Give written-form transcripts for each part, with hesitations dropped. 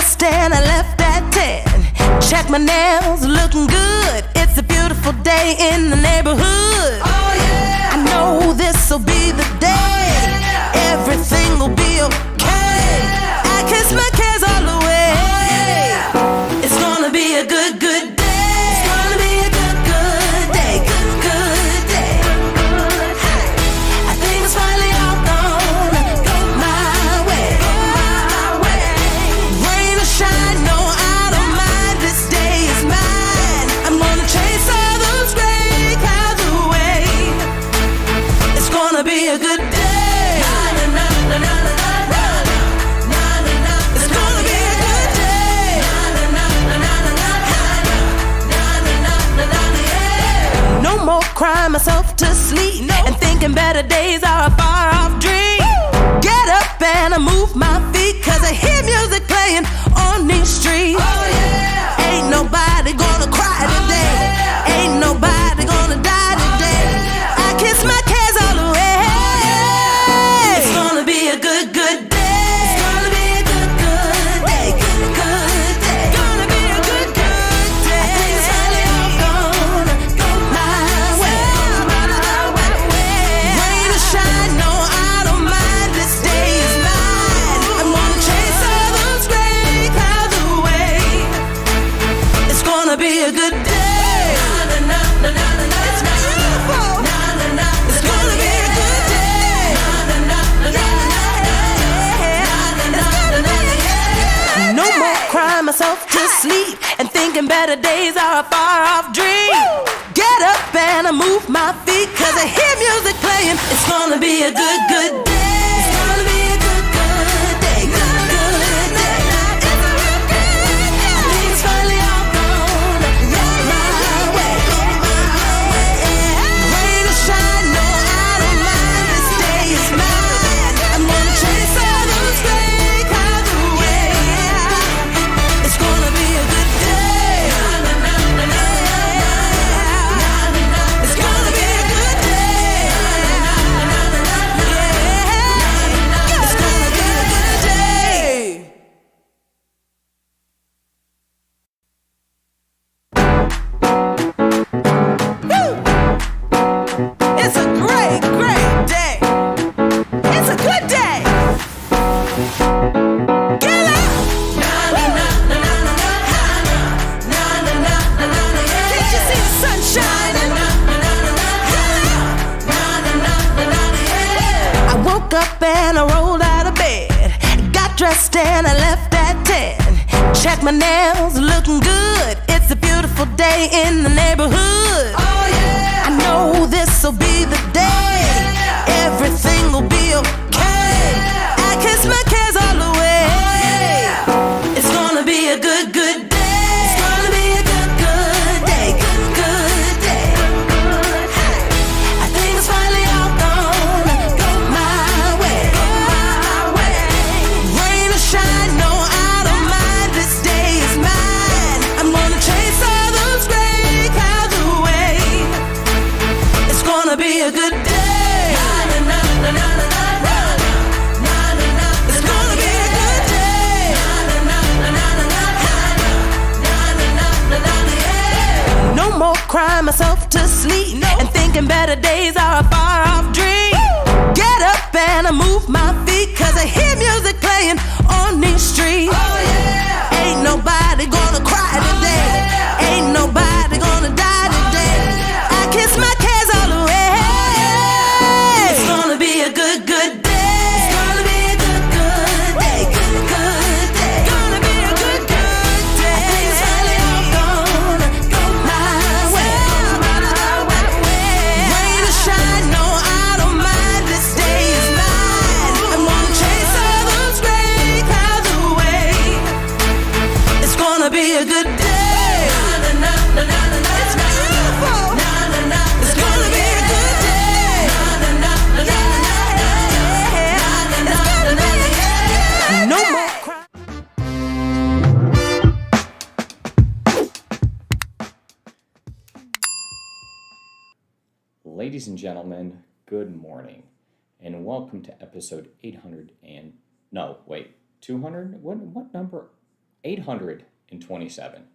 dressed and I left at 10. Check my nails, looking good. It's a beautiful day in the neighborhood. Oh yeah, I know this'll be the day. Oh, yeah. Everything will be okay. Oh, yeah. I kiss my cares all away. Oh, yeah. It's gonna be a good, good day. It's gonna be a good, good day. Good, good day. Hey. I think it's finally all gonna go my way. Go my way. Rain or shine, no, I don't mind. This day is mine. I'm gonna chase all those gray clouds away. It's gonna be a good day. Cry myself to sleep and thinking better days are a far off dream. Get up and I move my feet, cause I hear music playing on these streets. Oh yeah. Ain't nobody gonna cry today. Ain't nobody gonna die today. I kiss my cares all away. It's gonna be a good, good day. It's gonna be a good, good day. Good, good day. Gonna be a good, good day. I think it's finally all gonna go my way. Be a good day. It's beautiful. It's gonna be a good day. No more crying myself to sleep and thinking better days are a far off dream. Get up and I move my feet, cause I hear music playing. It's gonna be a good, good day. It's gonna be a good, good day. Good, good day. I think it's finally all and I rolled out of bed. Got dressed and I left at 10. Check my nails, looking good. It's a beautiful day in the neighborhood. Oh yeah, I know this'll be the day. Oh, yeah. Everything will be okay. Oh, yeah. I kiss my cares all away. Oh, yeah. It's gonna be a good, good day. It's gonna be a good, good day. Good, good day. Hey. I think it's finally all gonna go my way. Go my way. Rain or shine, no, I don't mind. This day is mine. I'm gonna chase all those gray clouds away. It's gonna be a good day. No more crying myself to sleep and thinking better days are a far off dream. Get up and I move my feet, cause I hear music playing on these streets. Oh yeah. Ain't nobody gonna cry today. Oh, yeah. Ain't nobody gonna die today. Oh, yeah. I kiss my cares all away. Oh, yeah. It's gonna be a good, good day. It's gonna be a good, good day. Good, good day. Gonna be a good, good day. I think it's finally all gonna go my way. Rain or shine, no, I don't mind. This day is mine. I'm gonna chase all those gray clouds away. It's gonna be a good day. It's beautiful. It's gonna be a good day. No more crying. Ladies and gentlemen, good morning, and welcome to episode 200. What number? 827.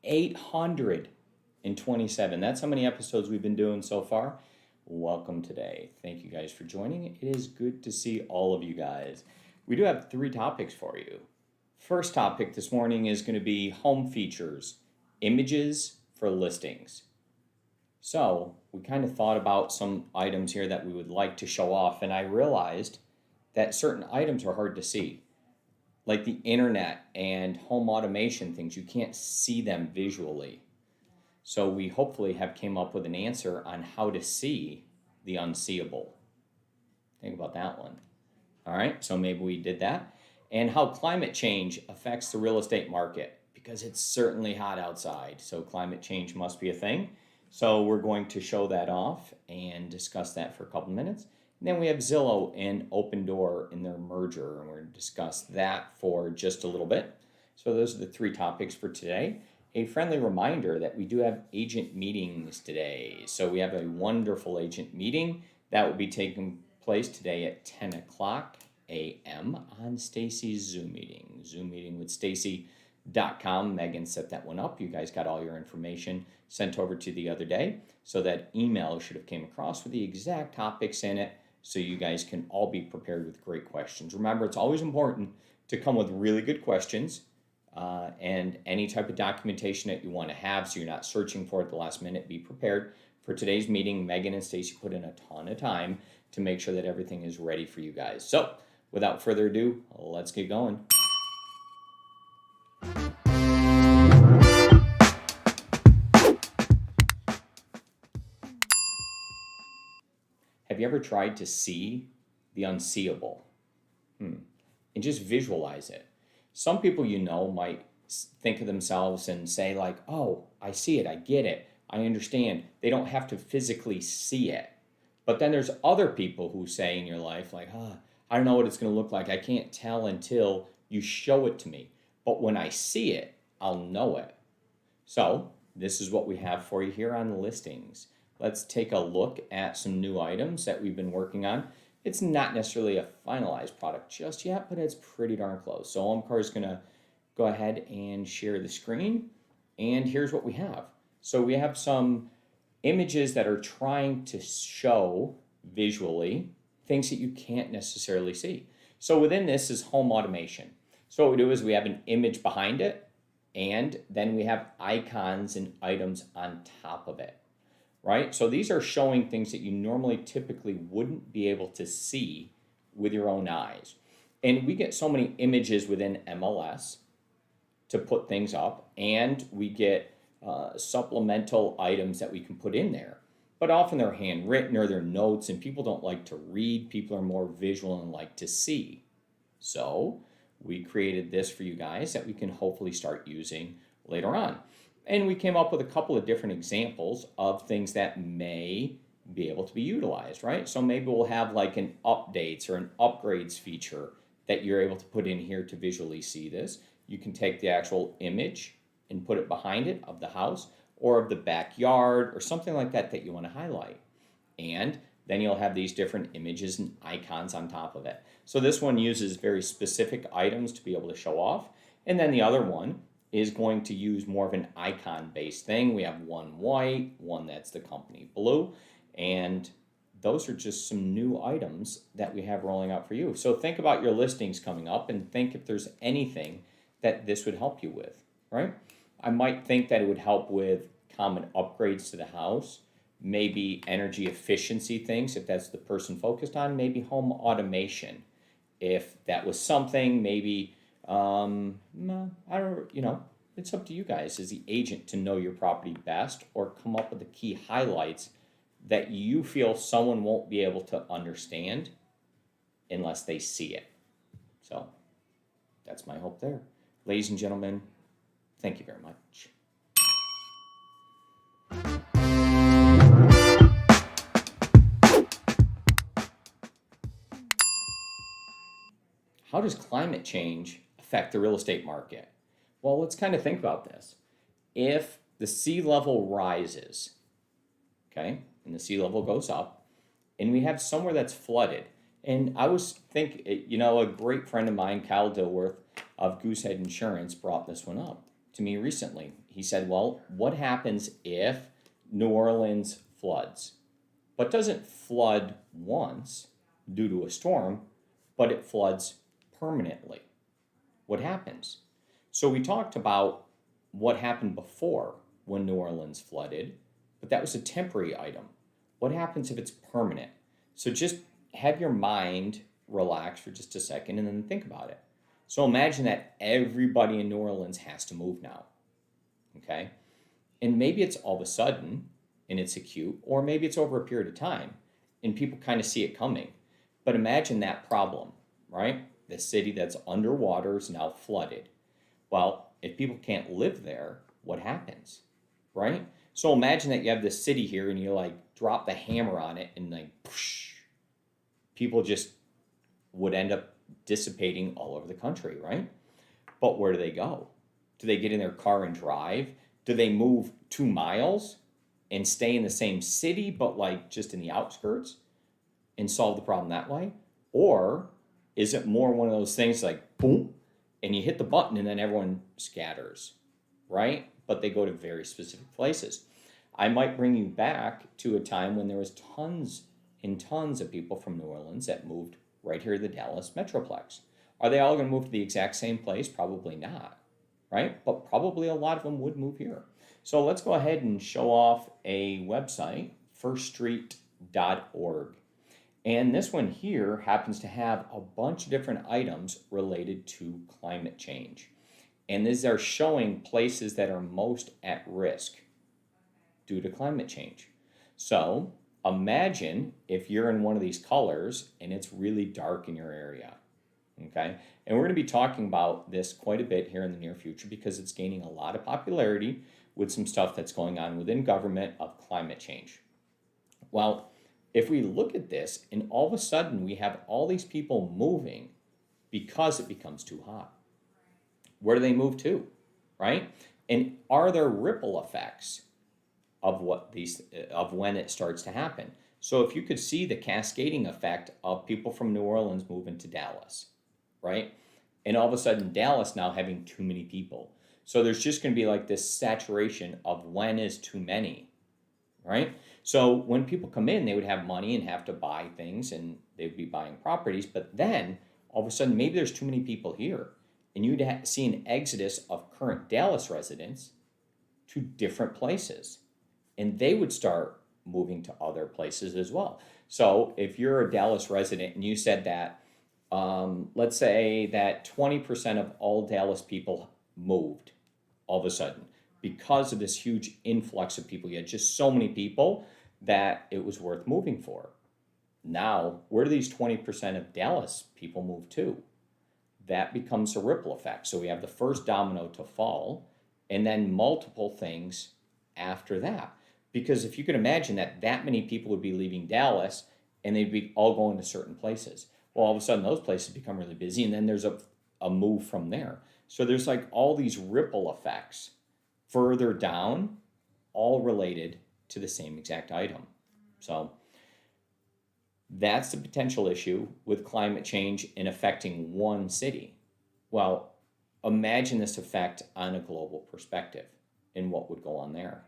827. That's how many episodes we've been doing so far. Welcome today. Thank you guys for joining. It is good to see all of you guys. We do have 3 topics for you. First topic this morning is going to be home features, images for listings. So we kind of thought about some items here that we would like to show off, and I realized that certain items are hard to see. Like the internet and home automation things, you can't see them visually. So we hopefully have came up with an answer on how to see the unseeable. Think about that one. All right, so maybe we did that. And how climate change affects the real estate market, because it's certainly hot outside. So climate change must be a thing. So we're going to show that off and discuss that for a couple minutes. And then we have Zillow and Open Door in their merger, and we're going to discuss that for just a little bit. So those are the 3 topics for today. A friendly reminder that we do have agent meetings today. So we have a wonderful agent meeting that will be taking place today at 10 o'clock a.m. on Stacy's Zoom meeting. Zoom meeting with Stacy.com. Megan set that one up. You guys got all your information sent over to the other day. So that email should have came across with the exact topics in it, so you guys can all be prepared with great questions. Remember, it's always important to come with really good questions and any type of documentation that you want to have, so you're not searching for it at the last minute. Be prepared. For today's meeting, Megan and Stacy put in a ton of time to make sure that everything is ready for you guys. So without further ado, let's get going. Have you ever tried to see the unseeable? And just visualize it. Some people might think of themselves and say like, oh, I see it, I get it, I understand. They don't have to physically see it. But then there's other people who say in your life like, I don't know what it's going to look like. I can't tell until you show it to me. But when I see it, I'll know it. So this is what we have for you here on listings. Let's take a look at some new items that we've been working on. It's not necessarily a finalized product just yet, but it's pretty darn close. So Omkar is going to go ahead and share the screen. And here's what we have. So we have some images that are trying to show visually things that you can't necessarily see. So within this is home automation. So what we do is we have an image behind it, and then we have icons and items on top of it. Right? So these are showing things that you normally typically wouldn't be able to see with your own eyes. And we get so many images within MLS to put things up, and we get supplemental items that we can put in there. But often they're handwritten or they're notes, and people don't like to read. People are more visual and like to see. So we created this for you guys that we can hopefully start using later on. And we came up with a couple of different examples of things that may be able to be utilized, right? So maybe we'll have like an updates or an upgrades feature that you're able to put in here to visually see this. You can take the actual image and put it behind it of the house or of the backyard or something like that that you want to highlight. And then you'll have these different images and icons on top of it. So this one uses very specific items to be able to show off. And then the other one is going to use more of an icon-based thing. We have one white, one that's the company blue, and those are just some new items that we have rolling out for you. So think about your listings coming up and think if there's anything that this would help you with, right? I might think that it would help with common upgrades to the house, maybe energy efficiency things if that's the person focused on, maybe home automation. If that was something, maybe I don't, it's up to you guys as the agent to know your property best or come up with the key highlights that you feel someone won't be able to understand unless they see it. So that's my hope there. Ladies and gentlemen, thank you very much. How does climate change affect the real estate market? Well, let's kind of think about this. If the sea level rises, okay, and the sea level goes up, and we have somewhere that's flooded, and I was thinking, a great friend of mine, Kyle Dilworth, of Goosehead Insurance brought this one up to me recently. He said, well, what happens if New Orleans floods, but doesn't flood once due to a storm, but it floods permanently? What happens? So we talked about what happened before when New Orleans flooded, but that was a temporary item. What happens if it's permanent? So just have your mind relax for just a second and then think about it. So imagine that everybody in New Orleans has to move now, okay? And maybe it's all of a sudden and it's acute, or maybe it's over a period of time and people kind of see it coming. But imagine that problem, right? The city that's underwater is now flooded. Well, if people can't live there, what happens, right? So imagine that you have this city here and you like drop the hammer on it and like, whoosh, people just would end up dissipating all over the country, right? But where do they go? Do they get in their car and drive? Do they move 2 miles and stay in the same city, but like just in the outskirts and solve the problem that way? Or is it more one of those things like boom, and you hit the button and then everyone scatters, right? But they go to very specific places. I might bring you back to a time when there was tons and tons of people from New Orleans that moved right here to the Dallas Metroplex. Are they all going to move to the exact same place? Probably not, right? But probably a lot of them would move here. So let's go ahead and show off a website, firststreet.org. And this one here happens to have a bunch of different items related to climate change. And these are showing places that are most at risk due to climate change. So imagine if you're in one of these colors and it's really dark in your area, okay? And we're going to be talking about this quite a bit here in the near future because it's gaining a lot of popularity with some stuff that's going on within government of climate change. Well, if we look at this and all of a sudden we have all these people moving because it becomes too hot, where do they move to, right? And are there ripple effects of when it starts to happen? So if you could see the cascading effect of people from New Orleans moving to Dallas, right? And all of a sudden Dallas now having too many people. So there's just going to be like this saturation of when is too many, right? So when people come in, they would have money and have to buy things and they'd be buying properties. But then all of a sudden, maybe there's too many people here. And you'd see an exodus of current Dallas residents to different places. And they would start moving to other places as well. So if you're a Dallas resident and you said that, let's say that 20% of all Dallas people moved all of a sudden, because of this huge influx of people. You had just so many people that it was worth moving for. Now, where do these 20% of Dallas people move to? That becomes a ripple effect. So we have the first domino to fall and then multiple things after that. Because if you could imagine that that many people would be leaving Dallas and they'd be all going to certain places. Well, all of a sudden those places become really busy and then there's a move from there. So there's like all these ripple effects further down, all related to the same exact item. So that's the potential issue with climate change in affecting one city. Well, imagine this effect on a global perspective and what would go on there,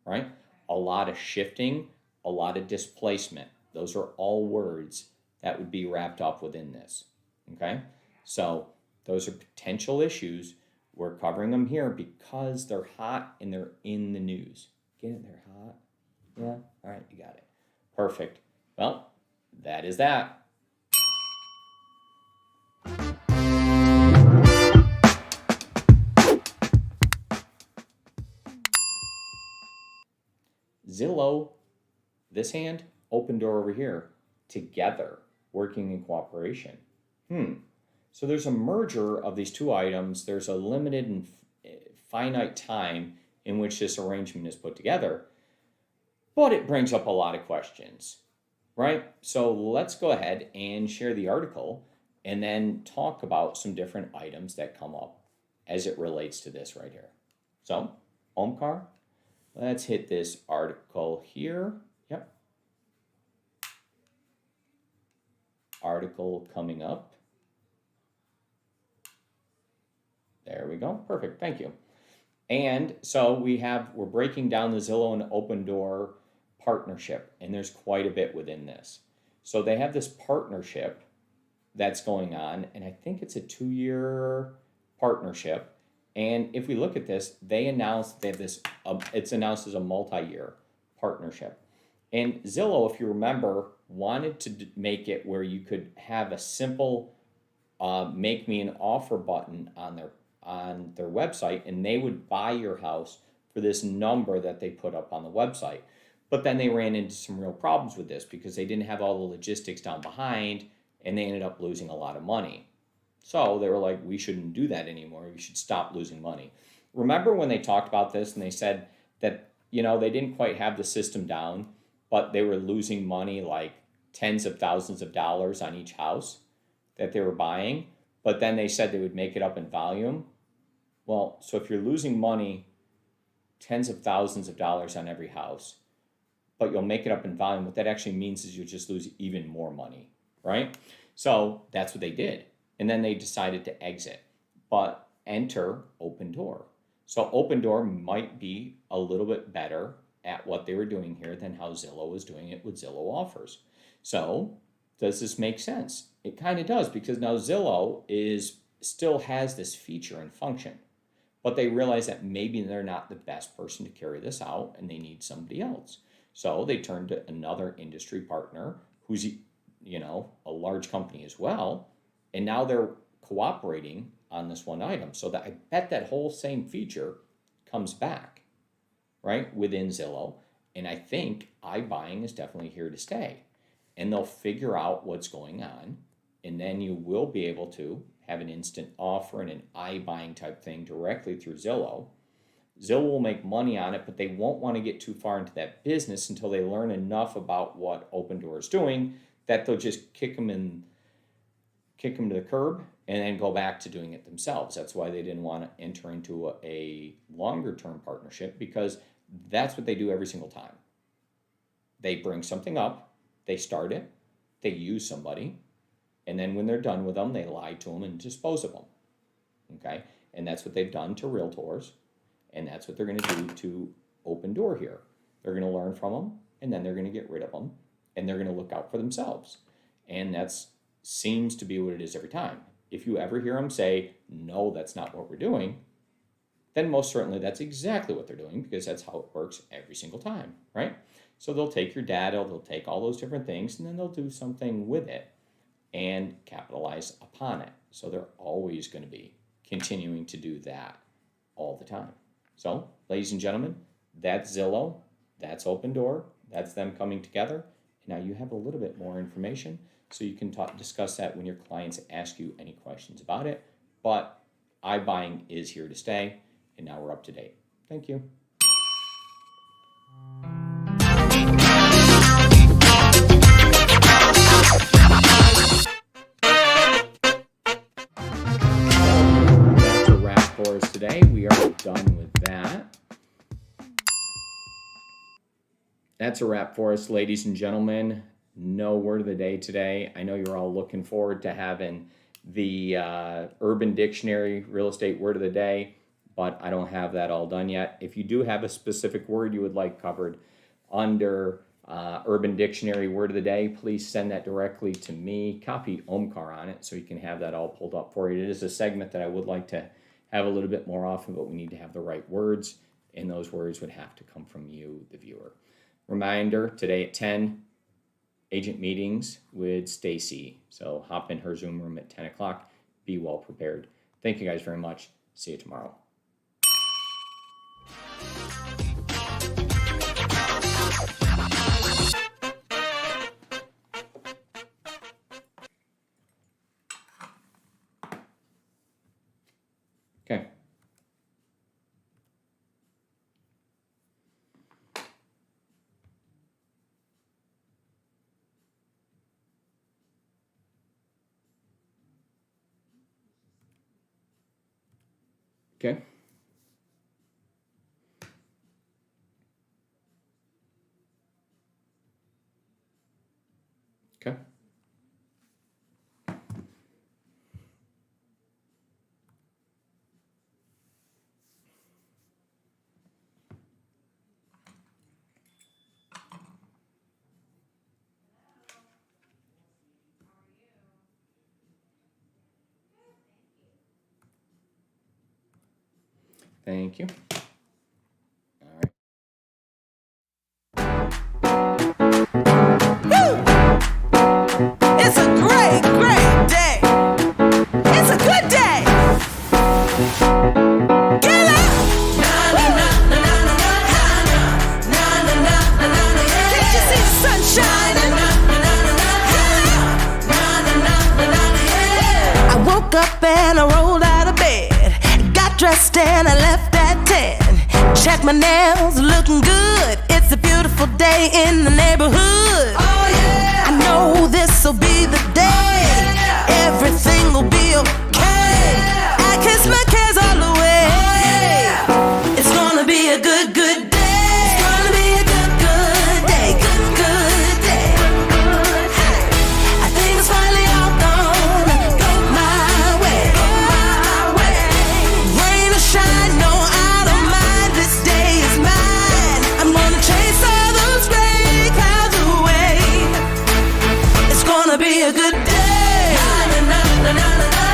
right? A lot of shifting, a lot of displacement. Those are all words that would be wrapped up within this, okay? So those are potential issues. We're covering them here because they're hot and they're in the news. Get it? They're hot? Yeah? All right, you got it. Perfect. Well, that is that. Zillow, this hand, open door over here, together, working in cooperation. So there's a merger of these two items. There's a limited and finite time in which this arrangement is put together, but it brings up a lot of questions, right? So let's go ahead and share the article and then talk about some different items that come up as it relates to this right here. So, Omkar, let's hit this article here. Yep. Article coming up. There we go. Perfect. Thank you. And so we're breaking down the Zillow and Open Door partnership, and there's quite a bit within this. So they have this partnership that's going on, and I think it's a 2-year partnership. And if we look at this, they announced they have this, it's announced as a multi-year partnership. And Zillow, if you remember, wanted to make it where you could have a simple make me an offer button on their website, and they would buy your house for this number that they put up on the website. But then they ran into some real problems with this because they didn't have all the logistics down behind, and they ended up losing a lot of money. So they were like, we shouldn't do that anymore. We should stop losing money. Remember when they talked about this and they said that, they didn't quite have the system down, but they were losing money like tens of thousands of dollars on each house that they were buying, but then they said they would make it up in volume. Well, so if you're losing money, tens of thousands of dollars on every house, but you'll make it up in volume, what that actually means is you'll just lose even more money, right? So that's what they did. And then they decided to exit, but enter Open Door. So Open Door might be a little bit better at what they were doing here than how Zillow was doing it with Zillow Offers. So does this make sense? It kind of does, because now Zillow still has this feature and function, but they realize that maybe they're not the best person to carry this out and they need somebody else. So they turned to another industry partner who's, a large company as well, and now they're cooperating on this one item. So that I bet that whole same feature comes back, right, within Zillow. And I think iBuying is definitely here to stay. And they'll figure out what's going on, and then you will be able to have an instant offer and an iBuying type thing directly through Zillow. Zillow will make money on it, but they won't want to get too far into that business until they learn enough about what Open Door is doing that they'll just kick them to the curb and then go back to doing it themselves. That's why they didn't want to enter into a longer term partnership, because that's what they do every single time. They bring something up, they start it, they use somebody, and then when they're done with them, they lie to them and dispose of them. Okay? And that's what they've done to realtors, and that's what they're going to do to Open Door here. They're going to learn from them, and then they're going to get rid of them, and they're going to look out for themselves. And that seems to be what it is every time. If you ever hear them say, no, that's not what we're doing, then most certainly that's exactly what they're doing, because that's how it works every single time, right? So they'll take your data, they'll take all those different things, and then they'll do something with it and capitalize upon it. So they're always going to be continuing to do that all the time. So, ladies and gentlemen, that's Zillow, that's Open Door, that's them coming together. And now you have a little bit more information, so you can discuss that when your clients ask you any questions about it. But iBuying is here to stay, and now we're up to date. Thank you. That's a wrap for us today. We are done with that. That's a wrap for us, ladies and gentlemen. No word of the day today. I know you're all looking forward to having the Urban Dictionary Real Estate Word of the Day, but I don't have that all done yet. If you do have a specific word you would like covered under Urban Dictionary Word of the Day, please send that directly to me. Copy Omkar on it so you can have that all pulled up for you. It is a segment that I would like to have a little bit more often, but we need to have the right words, and those words would have to come from you, the viewer. Reminder, today at 10, agent meetings with Stacy. So hop in her Zoom room at 10 o'clock. Be well prepared. Thank you guys very much. See you tomorrow. Okay. Okay. Okay. Thank you. It's a great, great day. It's a good day. Get up. Can't you see the sun shining? I woke up and I rolled out of bed. Got dressed and I left at 10. Check my nails, looking good. It's a beautiful day in the neighborhood. Oh yeah. I know this'll be the